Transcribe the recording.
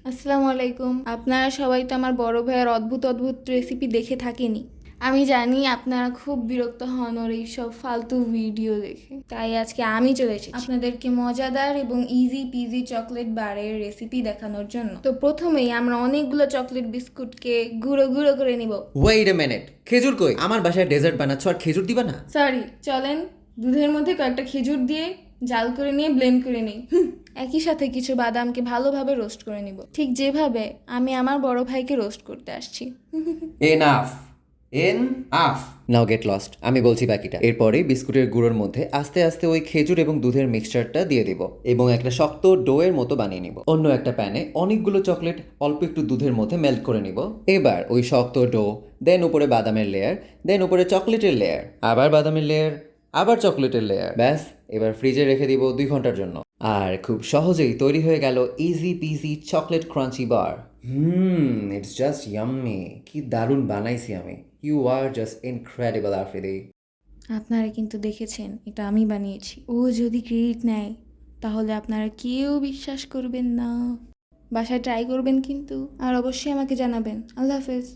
আসসালামু আলাইকুম। আপনারা সবাই তো আমার বড় ভাইয়ের অদ্ভুত অদ্ভুত রেসিপি দেখে থাকেনি। আমি জানি আপনারা খুব বিরক্ত হন ওর এইসব ফালতু ভিডিও দেখে, তাই আজকে আমি চলে এসেছি আপনাদেরকে মজাদার এবং ইজি পিজি চকলেট বারের রেসিপি দেখানোর জন্য। তো প্রথমেই আমরা অনেকগুলো চকলেট বিস্কুটকে গুঁড়ো গুঁড়ো করে নিব। ওয়েট এ মিনিট, খেজুর কই? আমার বাসায় ডেজার্ট বানাচ্ছ আর খেজুর দিবা না? সরি, চলেন দুধের মধ্যে কয়েকটা খেজুর দিয়ে জাল করে নিয়ে ব্লেন্ড করে নিই। একই সাথে কিছু বাদামকে ভালোভাবে রোস্ট করে নিব, ঠিক যেভাবে আমি আমার বড় ভাইকে রোস্ট করতে আসছি। এনাফ, এনআফ। নাও গেট লস্ট, আমি বলছি বাকিটা। এরপরে বিস্কুটের গুঁড়োর মধ্যে আস্তে আস্তে ওই খেজুর এবং দুধের মিক্সচারটা দিয়ে দিব এবং একটা শক্ত ডোয়ের মতো বানিয়ে নিব। অন্য একটা প্যানে অনেকগুলো চকলেট অল্প একটু দুধের মধ্যে মেল্ট করে নিব। এবার ওই শক্ত ডো, দেন উপরে বাদামের লেয়ার, দেন উপরে চকলেটের লেয়ার, আবার বাদামের লেয়ার, আবার চকলেটের লেয়ার। ব্যাস, এবার ফ্রিজে রেখে দিব 2 ঘন্টার জন্য। আর খুব সহজেই তৈরি হয়ে গেল easy peasy chocolate crunchy bar. It's just yummy. কি দারুণ বানাইছি আমি। You are just incredible Afridi. আপনারা কিন্তু দেখেছেন এটা আমি বানিয়েছি। ও যদি ক্রেডিট নেয় তাহলে আপনারা কেউ বিশ্বাস করবেন না। বাসায় ট্রাই করবেন কিন্তু, আর অবশ্যই আমাকে জানাবেন। আল্লাহ হাফেজ।